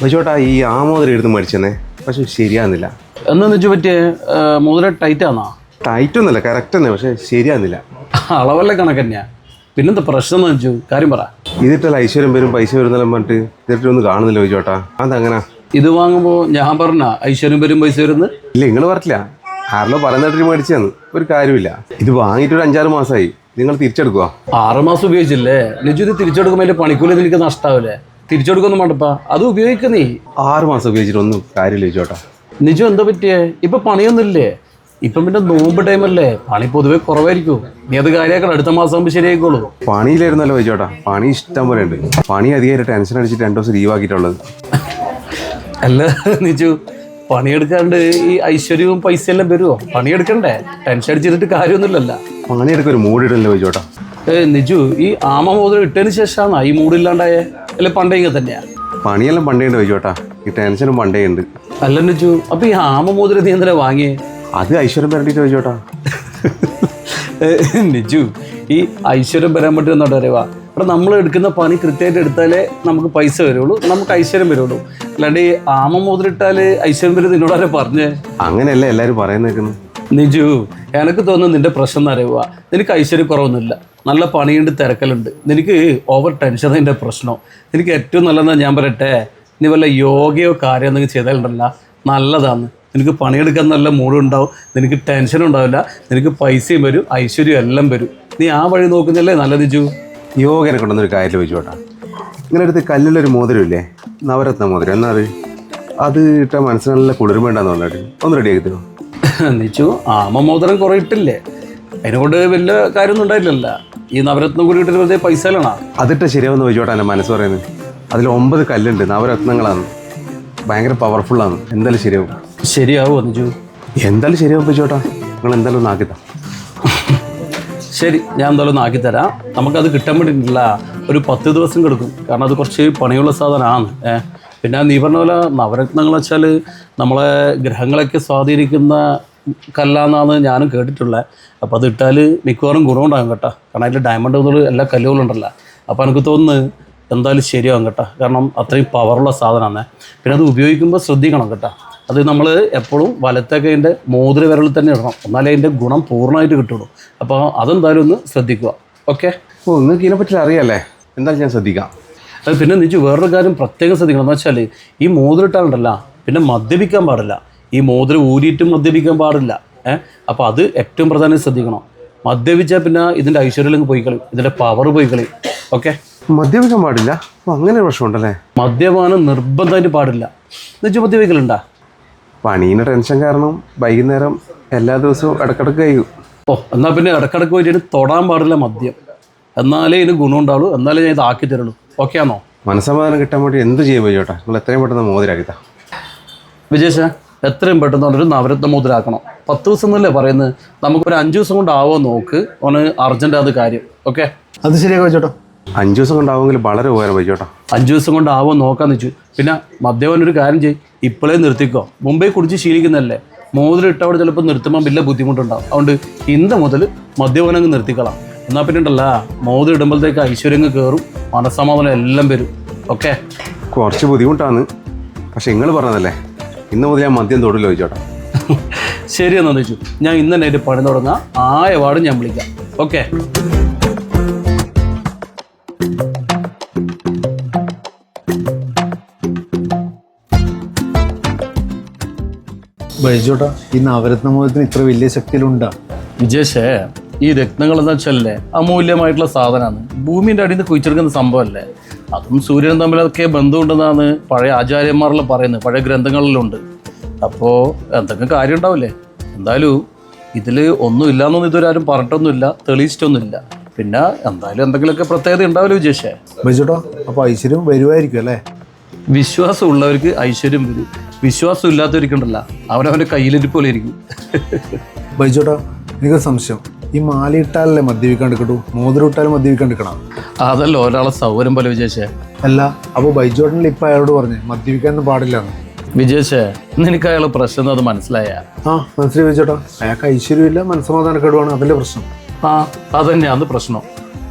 ബൈജോട്ടാ ഈ ആമോദരം എടുത്ത് മേടിച്ചെന്നേ, പക്ഷെ ശരിയാകുന്നില്ല. എന്താന്ന് വെച്ചാൽ പറ്റിയ മോതിരം ടൈറ്റ് ആണോ? ടൈറ്റ് ഒന്നുമല്ല, കറക്റ്റ് തന്നെ, പക്ഷെ ശരിയാകുന്നില്ല. അളവല്ലേ കണക്ക് തന്നെയാ. പിന്നെന്താ പ്രശ്നം എന്ന് വെച്ചു കാര്യം പറ. ഇതിട്ടല്ല ഐശ്വര്യം വരും പൈസ വരുന്നെല്ലാം പറഞ്ഞിട്ട് ഇതിട്ടൊന്നും കാണുന്നില്ല ബൈജോട്ടാ. അതെങ്ങനെ? ഇത് വാങ്ങുമ്പോൾ ഞാൻ പറഞ്ഞ ഐശ്വര്യം വരും പൈസ വരുന്ന്? ഇല്ല, നിങ്ങൾ പറഞ്ഞില്ല, ആരല്ലോ പറയുന്നിട്ട് മേടിച്ചതെന്ന്. ഒരു കാര്യമില്ല. ഇത് വാങ്ങിയിട്ട് ഒരു 5-6 മാസമായി. നിങ്ങൾ തിരിച്ചെടുക്കുക. 6 മാസം ഉപയോഗിച്ചില്ലേ നിജു? ഇത് തിരിച്ചെടുക്കുമ്പോൾ അതിൻ്റെ പണിക്കൂലി നിനക്ക് നഷ്ടാവില്ലേ? തിരിച്ചെടുക്കൊന്നും വേണ്ടപ്പാ, അത് ഉപയോഗിക്കുന്നേ. 6 മാസം ഉപയോഗിച്ചിട്ടൊന്നും കാര്യമില്ല ബൈജോട്ടാ. നിജു എന്താ പറ്റിയേ? ഇപ്പൊ പണിയൊന്നുമില്ലേ? ഇപ്പം പിന്നെ നോമ്പ് ടൈമല്ലേ, പണി പൊതുവെ കുറവായിരിക്കും. നീ അത് കാര്യമാക്കണം, അടുത്ത മാസം ആകുമ്പോൾ ശരിയായിക്കോളൂ. പണിയിലായിരുന്നല്ലോ ബൈജോട്ടാ, പണി ഇഷ്ടം പോലെ ഉണ്ട്. പണി അധികമായിട്ട് ടെൻഷൻ അടിച്ചിട്ട് 2 ദിവസം ലീവാക്കിയിട്ടുള്ളത്. അല്ല നിജു, പണിയെടുക്കാണ്ട് ഈ ഐശ്വര്യവും പൈസ എല്ലാം വരുമോ? പണിയെടുക്കണ്ടേ? ടെൻഷൻ അടിച്ചിട്ട് കാര്യമൊന്നുമില്ലല്ലോ. പണിയെടുക്കാൻ ഒരു മൂഡ് ഇടല്ലോ ബൈജോട്ടാ. നിജു, ഈ ആമ മോതിരം ഇട്ടതിന് ശേഷമാണ് ഈ മൂടില്ലാണ്ടായേ? അല്ലെ പണ്ടേ ഇങ്ങനെ തന്നെയാ? പണിയെല്ലാം പണ്ടേ ഉണ്ട് ബൈജോട്ടാ, ഈ ടെൻഷനും പണ്ടേ ഉണ്ട്. അല്ല നിജു, അപ്പൊ ഈ ആമ മോതിരം നീ എന്തിനാ വാങ്ങിയേ? അത് ഐശ്വര്യം വരണ്ടിട്ട് ബൈജോട്ടാ. നിജു, ഈ ഐശ്വര്യം വരാൻ പറ്റുമെന്നോട്ട് അറിയാ. അവിടെ നമ്മൾ എടുക്കുന്ന പണി കൃത്യമായിട്ട് എടുത്താലേ നമുക്ക് പൈസ വരുള്ളൂ, നമുക്ക് ഐശ്വര്യം വരുള്ളൂ. അല്ലാണ്ട് ഈ ആമ മോതിരം ഇട്ടാല് ഐശ്വര്യം വരും നിന്നോടാരെ പറഞ്ഞേ? അങ്ങനെയല്ല എല്ലാവരും പറയുന്നേക്കുന്നു. നിജു, എനിക്ക് തോന്നുന്നു നിന്റെ പ്രശ്നം എന്ന് അറിയുക, നിനക്ക് ഐശ്വര്യം കുറവൊന്നുമില്ല, നല്ല പണിയുണ്ട്, തിരക്കലുണ്ട്. നിനക്ക് ഓവർ ടെൻഷൻ അതിൻ്റെ പ്രശ്നം. നിനക്ക് ഏറ്റവും നല്ലതെന്നാണ് ഞാൻ പറയട്ടെ, നീ വല്ല യോഗയോ കാര്യം എന്തെങ്കിലും ചെയ്താലുണ്ടല്ല, നല്ലതാണ്. നിനക്ക് പണിയെടുക്കാൻ നല്ല മൂടുണ്ടാവും, നിനക്ക് ടെൻഷനും ഉണ്ടാവില്ല, നിനക്ക് പൈസയും വരും, ഐശ്വര്യം എല്ലാം വരും. നീ ആ വഴി നോക്കുന്നില്ലേ നല്ല നിജു? യോഗനെ കൊണ്ടൊന്നൊരു കാര്യത്തിൽ വെച്ചോട്ടാ. ഇങ്ങനെ അടുത്ത് കല്ലിലൊരു മോതിരമില്ലേ, നവരത്ന മോതിരം, എന്നാ അത് ഇട്ടാൽ മനസ്സിന് നല്ല കുളിർമയുണ്ടാന്ന് പറഞ്ഞിട്ട് ഒന്ന് റെഡിയാക്കി തരുമോ? നിജു, ആമ മോതിരം കുറേ ഇട്ടില്ലേ, അതിനെക്കൊണ്ട് വലിയ കാര്യമൊന്നും ഉണ്ടായില്ലല്ലോ. ഈ നവരത്നം കൂടി ഇട്ടിട്ട് വെറുതെ പൈസയിലാണോ? അതിട്ട് ശരിയാവുന്ന വെച്ചോട്ടാ എൻ്റെ മനസ്സ് പറയുന്നത്. അതിൽ 9 കല്ലുണ്ട്, നവരത്നങ്ങളാണ്, ഭയങ്കര പവർഫുള്ളാണ്. എന്തായാലും ശരിയാവും. ശരിയാവുമോ നിജു? എന്തായാലും ശരിയാവും വെച്ചോട്ടാ, നിങ്ങൾ എന്തായാലും ഒന്ന് ആക്കിത്താ. ശരി, ഞാൻ എന്തായാലും ഒന്ന് ആക്കിത്തരാം. നമുക്കത് കിട്ടാൻ വേണ്ടിയിട്ടില്ല, ഒരു 10 ദിവസം കിടക്കും. കാരണം അത് കുറച്ച് പണിയുള്ള സാധനമാണ്. പിന്നെ നീ പറഞ്ഞ പോലെ നവരത്നങ്ങൾ വെച്ചാൽ നമ്മളെ ഗ്രഹങ്ങളൊക്കെ സ്വാധീനിക്കുന്ന കല്ലാന്നാണ് ഞാനും കേട്ടിട്ടുള്ളത്. അപ്പോൾ അത് ഇട്ടാൽ മിക്കവാറും ഗുണമുണ്ടാകും കേട്ടോ. കാരണം അതിൽ ഡയമണ്ട് മുതൽ എല്ലാ കല്ലുകളും ഉണ്ടല്ലോ. അപ്പോൾ എനിക്ക് തോന്നുന്നു എന്തായാലും ശരിയാകും കേട്ടോ. കാരണം അത്രയും പവറുള്ള സാധനമാണ്. പിന്നെ അത് ഉപയോഗിക്കുമ്പോൾ ശ്രദ്ധിക്കണം കേട്ടോ. അത് നമ്മൾ എപ്പോഴും വലത്തെ കൈൻ്റെ മോതിര വിരലിൽ തന്നെ ഇടണം, എന്നാലേ അതിൻ്റെ ഗുണം പൂർണ്ണമായിട്ട് കിട്ടുള്ളൂ. അപ്പോൾ അതെന്തായാലും ഒന്ന് ശ്രദ്ധിക്കുക. ഓക്കെ? ഓ, നിങ്ങൾക്ക് ഇതിനെപ്പറ്റി അറിയാമല്ലേ? എന്തായാലും ഞാൻ ശ്രദ്ധിക്കാം. അത് പിന്നെ നിജു, വേറൊരു കാര്യം പ്രത്യേകം ശ്രദ്ധിക്കണം. എന്ന് വെച്ചാൽ ഈ മോതിരം ഇട്ടാലുണ്ടല്ലോ, പിന്നെ മദ്യപിക്കാൻ പാടില്ല. ഈ മോതിരം ഊരിയിട്ടും മദ്യപിക്കാൻ പാടില്ല. അപ്പോൾ അത് ഏറ്റവും പ്രധാനം ശ്രദ്ധിക്കണം. മദ്യപിച്ചാൽ പിന്നെ ഇതിൻ്റെ ഐശ്വര്യം പോയി കളയും, ഇതിൻ്റെ പവർ പോയി കളയും. ഓക്കെ? മദ്യപിക്കാൻ പാടില്ല? അപ്പോൾ അങ്ങനെ ഒരു പ്രശ്നമുണ്ടല്ലേ? മദ്യപാനം നിർബന്ധമായിട്ട് പാടില്ല. നിജു മദ്യപിക്കലുണ്ടാ? പണീൻ്റെ ടെൻഷൻ കാരണം വൈകുന്നേരം എല്ലാ ദിവസവും ഇടക്കിടക്ക് കഴിയും. ഓ, എന്നാൽ പിന്നെ ഇടക്കിടക്ക് പോയിട്ട് തൊടാൻ പാടില്ല മദ്യം. എന്നാലേ ഇതിന് ഗുണം ഉണ്ടാവുള്ളൂ, എന്നാലേ ഞാൻ ഇത് ആക്കി തരുള്ളൂ. ഓക്കെ ആണോ? മനസ്സമാധാനം കിട്ടാൻ വേണ്ടി എന്ത് ചെയ്യാൻ പറ്റോട്ടെ? നിങ്ങൾ എത്രയും പെട്ടെന്ന് മോതിരാക്കിത്താ. വിജേഷ, എത്രയും പെട്ടെന്ന് ഒരു നവരത്ന മോതിരാക്കണം. 10 ദിവസം എന്നല്ലേ പറയുന്നത്, നമുക്കൊരു 5 ദിവസം കൊണ്ടാവോ നോക്ക്. ഒന്ന് അർജൻറ്റ് അത് കാര്യം. ഓക്കെ? അത് ശരിയാക്കി വെച്ചോട്ടോ. 5 ദിവസം കൊണ്ടാവുമെങ്കിൽ വളരെ ഉപകാരം പറ്റോട്ടോ. 5 ദിവസം കൊണ്ടാവോ നോക്കാന്ന് വെച്ചു. പിന്നെ മദ്യപാനം ഒരു കാര്യം ചെയ്യും, ഇപ്പോഴേ നിർത്തിക്കോ. മുമ്പേ കുടിച്ച് ശീലിക്കുന്നതല്ലേ. മോതിരം ഇട്ടവിടെ ചിലപ്പോൾ നിർത്തുമ്പോൾ വലിയ ബുദ്ധിമുട്ടുണ്ടാവും. അതുകൊണ്ട് ഇന്ന് മുതൽ മദ്യപാനം അങ്ങ് നിർത്തിക്കളാം. എന്നാൽ പിന്നെ ഉണ്ടല്ല, മോതിരം ഇടുമ്പോഴത്തേക്ക് ഐശ്വര്യങ്ങൾ കയറും, മനസ്സമാധാനം എല്ലാം വരും. ഓക്കെ? കുറച്ച് ബുദ്ധിമുട്ടാണ്, പക്ഷെ നിങ്ങൾ പറഞ്ഞതല്ലേ, ഇന്ന് മുതൽ ഞാൻ മദ്യം തൊടില്ല ചോദിച്ചോട്ടെ. ശരി എന്നാന്ന് വെച്ചു. ഞാൻ ഇന്ന് തന്നെ അതിൻ്റെ പണി തുടങ്ങാം. ആയപാടും ഞാൻ വിളിക്കാം. ഓക്കെ? ബൈജോട്ടാ, ഈ നവരത്ന മോതിരത്തിന് ഇത്ര വലിയ ശക്തിയിലുണ്ടാ? വിജേഷേ, ഈ രത്നങ്ങൾ എന്ന് വെച്ചല്ലേ അമൂല്യമായിട്ടുള്ള സാധനമാണ്. ഭൂമിൻ്റെ അടിയിൽ നിന്ന് കുഴിച്ചെടുക്കുന്ന സംഭവമല്ലേ. അതും സൂര്യനും തമ്മിലൊക്കെ ബന്ധമുണ്ടെന്നാണ് പഴയ ആചാര്യന്മാരെല്ലാം പറയുന്നത്, പഴയ ഗ്രന്ഥങ്ങളിലുണ്ട്. അപ്പോൾ എന്തെങ്കിലും കാര്യം ഉണ്ടാവില്ലേ? എന്തായാലും ഇതിൽ ഒന്നും ഇല്ലയെന്നൊന്നും ഇതുവരെ ആരും പറഞ്ഞിട്ടൊന്നുമില്ല, തെളിയിച്ചിട്ടൊന്നുമില്ല. പിന്നെ എന്തായാലും എന്തെങ്കിലുമൊക്കെ പ്രത്യേകത ഉണ്ടാവില്ല വിജേഷേ. ബൈജോട്ടാ, അപ്പോൾ ഐശ്വര്യം വരുമായിരിക്കും അല്ലേ? വിശ്വാസം ഉള്ളവർക്ക് ഐശ്വര്യം വരും, വിശ്വാസം ഇല്ലാത്തവർക്കുണ്ടല്ല അവനവൻ്റെ കയ്യിലിരിപ്പ് പോലെ ഇരിക്കും. ബൈജോട്ടാ, എനിക്കൊരു സംശയം. ഈ മാല ഇട്ടാലല്ലേ മദ്യപിക്കാണ്ട് കിട്ടൂ, മോതിരം ഇട്ടാലും മദ്യപിക്കാണ്ട് കിട്ടണം? അതല്ല ഒരാളെ സൗകര്യം പോലെ വിജേഷേ. അല്ല, അപ്പോൾ ബൈജോട്ടനിൽ ഇപ്പം അയാളോട് പറഞ്ഞേ മദ്യപിക്കാനൊന്നും പാടില്ലാന്ന്. വിജേഷേ, നിനക്ക് അയാൾ പ്രശ്നം അത് മനസ്സിലായ? ആ, മനസ്സിലായി ബൈജോട്ടാ. അയാൾക്ക് ഐശ്വര്യമില്ല, മനസ്സമാധാനക്കേടുവാണ്, അതല്ലേ പ്രശ്നം? ആ, അതന്നെയാണ് പ്രശ്നം.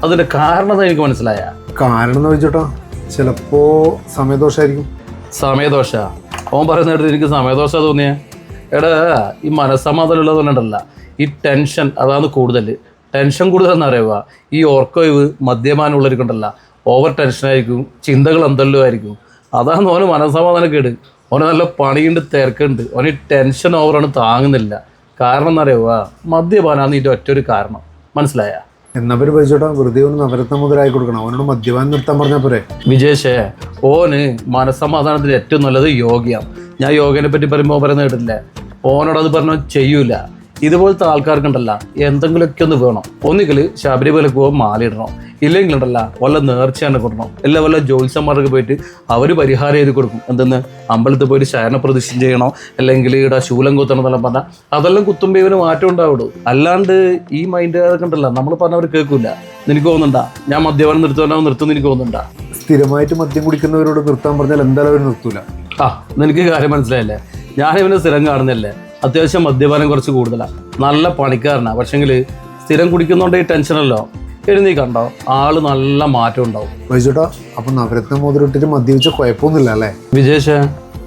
അതിൻ്റെ കാരണം എനിക്ക് മനസ്സിലായ? കാരണം എന്ന് ബൈജോട്ടാ, ചിലപ്പോൾ സമയദോഷമായിരിക്കും. സമയദോഷ ഓൻ പറയുന്ന കേട്ടിട്ട് എനിക്ക് സമയദോഷ തോന്നിയേ. എടാ ഈ മനസ്സമാധാനം ഉള്ളതുകൊണ്ടല്ല, ഈ ടെൻഷൻ അതാണ് കൂടുതൽ. ടെൻഷൻ കൂടുതലെന്ന് അറിയുക ഈ ഓർക്കോയിവ് മദ്യപാനമുള്ളവർക്കുണ്ടല്ല, ഓവർ ടെൻഷനായിരിക്കും, ചിന്തകൾ എന്തെല്ലോ ആയിരിക്കും. അതാണ് ഓന് മനസ്സമാധാനം കേട്. ഓന് നല്ല പണിയുണ്ട്, തിരക്കുണ്ട്, ഓന് ടെൻഷൻ ഓവറാണ് താങ്ങുന്നില്ല. കാരണം എന്നറിയുക മദ്യപാനാണ് ഇതിൻ്റെ ഒറ്റൊരു കാരണം. മനസ്സിലായ? എന്നാ പേര് ബൈജോട്ടാ വെറുതെ ഒന്ന് നവരത്ന മുതലായി കൊടുക്കണം. അവനോട് മദ്യപാനം നിർത്താൻ പറഞ്ഞാൽ പോരെ? വിജേഷേ, ഓന് മനസ്സമാധാനത്തിന് ഏറ്റവും നല്ലത് യോഗയാണ്. ഞാൻ യോഗനെ പറ്റി പറയുമ്പോൾ പറയുന്നത് കേട്ടില്ലേ, ഓനോടത് പറഞ്ഞാൽ ചെയ്യൂല. ഇതുപോലത്തെ ആൾക്കാർക്കുണ്ടല്ല എന്തെങ്കിലുമൊക്കെ ഒന്ന് വേണം. ഒന്നുകിൽ ശബരിമലക്ക് പോകുമ്പോൾ മാലയിടണം, ഇല്ലെങ്കിലുണ്ടല്ല വല്ല നേർച്ചയാണ് കൊടുക്കണം, അല്ല വല്ല ജ്യോത്സ്യന്മാർക്ക് പോയിട്ട് അവർ പരിഹാരം ചെയ്ത് കൊടുക്കും. എന്തെന്ന് അമ്പലത്തിൽ പോയിട്ട് ശയന പ്രതിഷ്ഠ ചെയ്യണോ, അല്ലെങ്കിൽ ഇവിടെ ശൂലം കുത്തണം എന്നെല്ലാം പറഞ്ഞാൽ അതെല്ലാം കുത്തുമ്പോൾ ഇവന് മാറ്റം ഉണ്ടാവുള്ളൂ. അല്ലാണ്ട് ഈ മൈൻഡ് അതൊക്കെ ഉണ്ടല്ല, നമ്മൾ പറഞ്ഞവർ കേൾക്കില്ല. നിനക്ക് തോന്നുന്നുണ്ടാ ഞാൻ മദ്യപാനം നിർത്തുമെന്ന് എനിക്ക് തോന്നുന്നുണ്ടാ? സ്ഥിരമായിട്ട് മദ്യം കുടിക്കുന്നവരോട് നിർത്താൻ പറഞ്ഞാൽ എന്തായാലും അവർ നിർത്തൂല. നിനക്ക് കാര്യം മനസ്സിലായില്ലേ? ഞാനിവനെ സ്ഥിരം കാണുന്നില്ലേ, അത്യാവശ്യം മദ്യപാനം കുറച്ച് കൂടുതലാണ്, നല്ല പണിക്കാരനാണ്. പക്ഷെങ്കിൽ സ്ഥിരം കുടിക്കുന്നതുകൊണ്ട് ഈ ടെൻഷനല്ലോ. എഴുന്നീ കണ്ടോ ആള് നല്ല മാറ്റം ഉണ്ടാവും. ബൈജോട്ടാ അപ്പൊ നവരത്ന മോതിരം ഇട്ടിട്ട് മദ്യപിച്ച കുഴപ്പമൊന്നുമില്ല അല്ലേ? വിജേഷ്,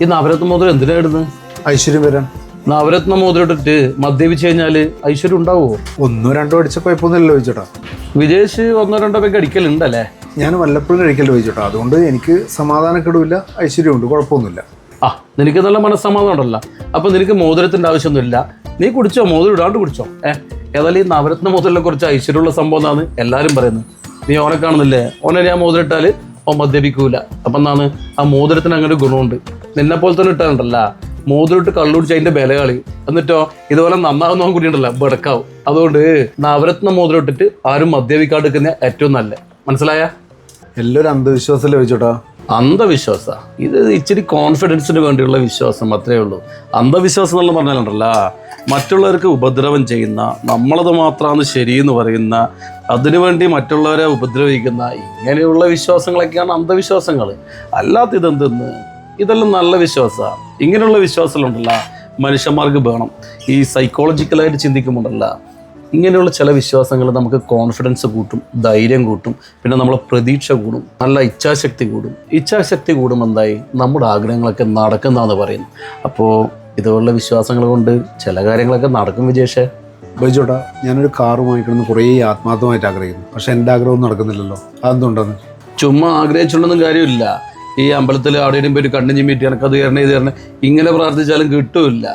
ഈ നവരത്ന മോതിരം എന്തിനാ ഇടുന്നത്? ഐശ്വര്യം വരാൻ. നവരത്ന മോതിരം ഇട്ടിട്ട് മദ്യപിച്ച് കഴിഞ്ഞാൽ ഐശ്വര്യം ഉണ്ടാവുമോ? 1-2 അടിച്ച കുഴപ്പമൊന്നുമില്ല ബൈജോട്ടാ. വിജേഷ് 1-2 പേർക്ക് അടിക്കലുണ്ടല്ലേ? ഞാൻ വല്ലപ്പോഴും കഴിക്കല്ലോ ബൈജോട്ടാ, അതുകൊണ്ട് എനിക്ക് സമാധാനക്കെടുവില്ല, ഐശ്വര്യമുണ്ട്, കുഴപ്പമൊന്നുമില്ല. നിനക്ക് നല്ല മനസ്സമാധാനം ഉണ്ടല്ലോ. അപ്പം നിനക്ക് മോതിരത്തിൻ്റെ ആവശ്യമൊന്നുമില്ല. നീ കുടിച്ചോ, മോതിരം ഇടാണ്ട് കുടിച്ചോ. ഏതായാലും ഈ നവരത്ന മോതിരത്തിലെ കുറച്ച് ഐശ്വര്യമുള്ള സംഭവം എന്നാണ് എല്ലാവരും പറയുന്നത്. നീ ഓനെ കാണുന്നില്ലേ, ഓനെ ഞാൻ മോതിരം ഇട്ടാൽ ഓൻ മദ്യപിക്കൂല. അപ്പം എന്താണ് ആ മോതിരത്തിന് അങ്ങനെ ഗുണമുണ്ട്. നിന്നെ പോലെ തന്നെ ഇട്ടാലുണ്ടല്ല, മോതിരിട്ട് കള്ളുടിച്ച് അതിൻ്റെ ബല കളി. എന്നിട്ടോ ഇതുപോലെ നന്നാവുന്ന കൂടിയുണ്ടല്ലോ ബെടക്കാവും. അതുകൊണ്ട് നവരത്ന മോതിരം ഇട്ടിട്ട് ആരും മദ്യപിക്കാണ്ടിരിക്കുന്ന ഏറ്റവും നല്ല. മനസ്സിലായ? എല്ലാവരും അന്ധവിശ്വാസമല്ലേ ബൈജോട്ടാ? അന്ധവിശ്വാസ ഇത് ഇച്ചിരി കോൺഫിഡൻസിന് വേണ്ടിയുള്ള വിശ്വാസം അത്രയേ ഉള്ളൂ. അന്ധവിശ്വാസം എന്നുള്ള പറഞ്ഞാലുണ്ടല്ല, മറ്റുള്ളവർക്ക് ഉപദ്രവം ചെയ്യുന്ന, നമ്മളത് മാത്രമാണ് ശരിയെന്ന് പറയുന്ന, അതിനുവേണ്ടി മറ്റുള്ളവരെ ഉപദ്രവിക്കുന്ന ഇങ്ങനെയുള്ള വിശ്വാസങ്ങളൊക്കെയാണ് അന്ധവിശ്വാസങ്ങൾ. അല്ലാത്ത ഇതെന്തെന്ന്, ഇതെല്ലാം നല്ല വിശ്വാസമാണ്. ഇങ്ങനെയുള്ള വിശ്വാസങ്ങളുണ്ടല്ല മനുഷ്യന്മാർക്ക് വേണം. ഈ സൈക്കോളജിക്കലായിട്ട് ചിന്തിക്കുമ്പോണ്ടല്ല, ഇങ്ങനെയുള്ള ചില വിശ്വാസങ്ങൾ നമുക്ക് കോൺഫിഡൻസ് കൂട്ടും, ധൈര്യം കൂട്ടും, പിന്നെ നമ്മളെ പ്രതീക്ഷ കൂടും, നല്ല ഇച്ഛാശക്തി കൂടും. ഇച്ഛാശക്തി കൂടുമ്പോൾ എന്തായി നമ്മുടെ ആഗ്രഹങ്ങളൊക്കെ നടക്കുന്നതാണെന്ന് പറയുന്നു. അപ്പോൾ ഇതുപോലുള്ള വിശ്വാസങ്ങൾ കൊണ്ട് ചില കാര്യങ്ങളൊക്കെ നടക്കും. വിജേഷേ, ബൈജോട്ടാ ഞാനൊരു കാറ് വാങ്ങിക്കണമെന്ന് കുറേ ആത്മാർത്ഥമായിട്ട് ആഗ്രഹിക്കുന്നു, പക്ഷെ എൻ്റെ ആഗ്രഹം നടക്കുന്നില്ലല്ലോ. അതെന്തുണ്ടെന്ന്? ചുമ്മാ ആഗ്രഹിച്ചുകൊണ്ടൊന്നും കാര്യമില്ല. ഈ അമ്പലത്തിൽ അവിടെയും പോയിട്ട് കണ്ണും ചിമ്മിയിട്ട് എനക്കത് തരണേ ഇത് തരണേ ഇങ്ങനെ പ്രാർത്ഥിച്ചാലും കിട്ടുമില്ല.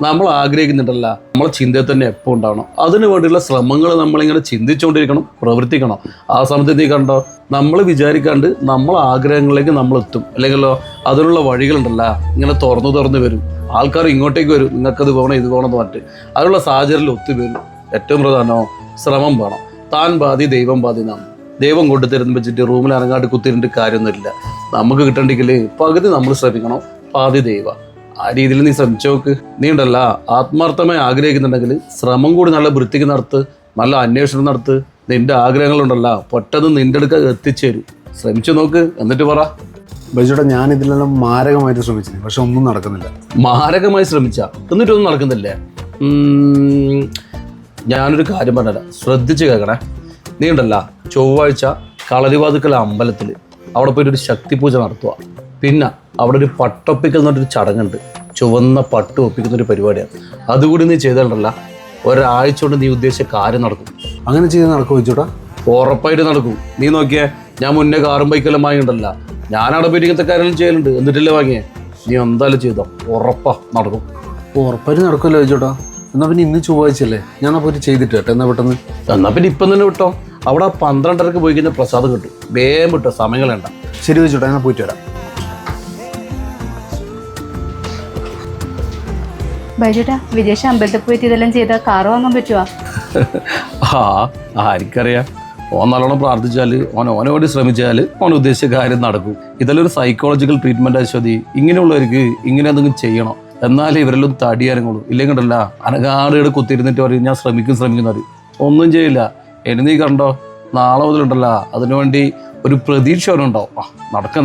നമ്മൾ ആഗ്രഹിക്കുന്നുണ്ടല്ല, നമ്മളെ ചിന്തയിൽ തന്നെ എപ്പോൾ ഉണ്ടാവണം. അതിനു വേണ്ടിയുള്ള ശ്രമങ്ങൾ നമ്മളിങ്ങനെ ചിന്തിച്ചുകൊണ്ടിരിക്കണം, പ്രവർത്തിക്കണം. ആ സമയത്ത് നീ കണ്ടോ, നമ്മൾ വിചാരിക്കാണ്ട് നമ്മളെ ആഗ്രഹങ്ങളിലേക്ക് നമ്മൾ എത്തും. അല്ലെങ്കിലോ അതിനുള്ള വഴികളുണ്ടല്ല ഇങ്ങനെ തുറന്നു വരും. ആൾക്കാർ ഇങ്ങോട്ടേക്ക് വരും, നിങ്ങൾക്കത് പോകണം ഇത് പോകണം എന്ന് പറഞ്ഞിട്ട്. അതിനുള്ള സാഹചര്യം ഒത്തുവരും. ഏറ്റവും പ്രധാനമോ ശ്രമം വേണം. താൻ ബാധി ദൈവം ബാധി നാം. ദൈവം കൊണ്ടുതരുന്ന വെച്ചിട്ട് റൂമിൽ അനങ്ങാണ്ട് കുത്തിരുന്നിട്ട് കാര്യമൊന്നുമില്ല. നമുക്ക് കിട്ടണ്ടെങ്കിൽ പകുതി നമ്മൾ ശ്രമിക്കണം, പാതി ദൈവം. ആ രീതിയിൽ നീ ശ്രമിച്ചു നോക്ക്. നീ ഉണ്ടല്ല ആത്മാർത്ഥമായി ആഗ്രഹിക്കുന്നുണ്ടെങ്കിൽ ശ്രമം കൂടി നല്ല വൃത്തിക്ക് നടത്ത്, നല്ല അന്വേഷണം നടത്ത്. നിന്റെ ആഗ്രഹങ്ങളുണ്ടല്ല പെട്ടെന്ന് നിന്റെ അടുക്ക എത്തിച്ചേരും. ശ്രമിച്ചു നോക്ക്, എന്നിട്ട് പറ. ബൈജോട്ടാ ഞാൻ ഇതിലെല്ലാം മാരകമായിട്ട് ശ്രമിച്ചത്, പക്ഷെ ഒന്നും നടക്കുന്നില്ല. മാരകമായി ശ്രമിച്ച എന്നിട്ടൊന്നും നടക്കുന്നില്ലേ? ഞാനൊരു കാര്യം പറഞ്ഞുതരാം, ശ്രദ്ധിച്ച് കേൾക്കണേ. നീ ഉണ്ടല്ല ചൊവ്വാഴ്ച കളരിവാതുക്കൽ അമ്പലത്തിൽ അവിടെ പോയിട്ടൊരു ശക്തി പൂജ നടത്തുക. പിന്നെ അവിടെ ഒരു പട്ടൊപ്പിക്കൽ എന്ന് പറഞ്ഞൊരു ചടങ്ങുണ്ട്. ചുവന്ന പട്ട് ഒപ്പിക്കുന്നൊരു പരിപാടിയാണ്. അതുകൂടി നീ ചെയ്തിട്ടുണ്ടല്ല, ഒരാഴ്ച കൊണ്ട് നീ ഉദ്ദേശിച്ച കാര്യം നടക്കും. അങ്ങനെ ചെയ്ത് നടക്കും ബൈജോട്ടാ? ഉറപ്പായിട്ട് നടക്കും. നീ നോക്കിയേ, ഞാൻ മുന്നേ കാറും ബൈക്കെല്ലാം വാങ്ങിയിട്ടുണ്ടല്ല, ഞാനവിടെ പോയിട്ട് ഇങ്ങനത്തെ കാര്യങ്ങൾ ചെയ്യലുണ്ട്. എന്നിട്ടല്ലേ വാങ്ങിയേ? നീ എന്തായാലും ചെയ്തോ, ഉറപ്പാ നടക്കും. ഉറപ്പായിട്ട് നടക്കുമല്ലോ ബൈജോട്ടാ. എന്നാൽ പിന്നെ ഇന്ന് ചൊവ്വാഴ്ചയല്ലേ, ഞാൻ ആ പോയിട്ട് ചെയ്തിട്ട് കേട്ടോ. എന്നാൽ പെട്ടെന്ന് എന്നാൽ പിന്നെ ഇപ്പം തന്നെ വിട്ടോ. അവിടെ 12:30 പോയി കഴിഞ്ഞാൽ പ്രസാദം കിട്ടും. വേഗം വിട്ടോ, സമയം വേണ്ട. ശരി ബൈജോട്ടാ, ഞാൻ പോയിട്ട് വരാം. ബൈജോട്ടാ വിദേശ അമ്പലത്തിൽ പോയിട്ട് ഇതെല്ലാം ചെയ്താൽ കാറ് വാങ്ങാൻ പറ്റുമോ? ആർക്കറിയാം. ഓൻ നല്ലോണം പ്രാർത്ഥിച്ചാൽ, ഓനെ വേണ്ടി ശ്രമിച്ചാൽ ഓൻ ഉദ്ദേശിച്ച കാര്യം നടക്കും. ഇതെല്ലാം ഒരു സൈക്കോളജിക്കൽ ട്രീറ്റ്മെൻറ്റ് അശ്വതി. ഇങ്ങനെയുള്ളവർക്ക് ഇങ്ങനെ എന്തെങ്കിലും ചെയ്യണം, എന്നാലേ ഇവരെല്ലാം തടിയാരങ്ങളുള്ളൂ. ഇല്ലെങ്കിലല്ല അനങ്ങാടുകൾ കുത്തിയിരുന്നിട്ട് പറയും ഞാൻ ശ്രമിക്കും പറയും. ഒന്നും ചെയ്യില്ല. ഇനി നീ കണ്ടോ, നാളെ മുതലുണ്ടല്ല അതിനുവേണ്ടി ഒരു പ്രതീക്ഷ അവനുണ്ടാവും.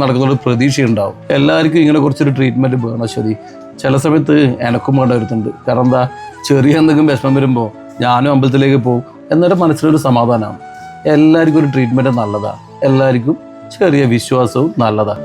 നടക്കുന്നൊരു പ്രതീക്ഷയുണ്ടാവും. എല്ലാവർക്കും ഇങ്ങനെ കുറച്ചൊരു ട്രീറ്റ്മെൻറ്റ് വേണം അശ്വതി. ചില സമയത്ത് എനക്കും വേണ്ട വരുത്തുണ്ട്. കാരണം എന്താ, ചെറിയ എന്തെങ്കിലും വിഷമം വരുമ്പോൾ ഞാനും അമ്പലത്തിലേക്ക് പോകും. എന്നിട്ട് മനസ്സിലൊരു സമാധാനമാണ്. എല്ലാവർക്കും ഒരു ട്രീറ്റ്മെൻറ്റ് നല്ലതാണ്. എല്ലാവർക്കും ചെറിയ വിശ്വാസവും നല്ലതാണ്.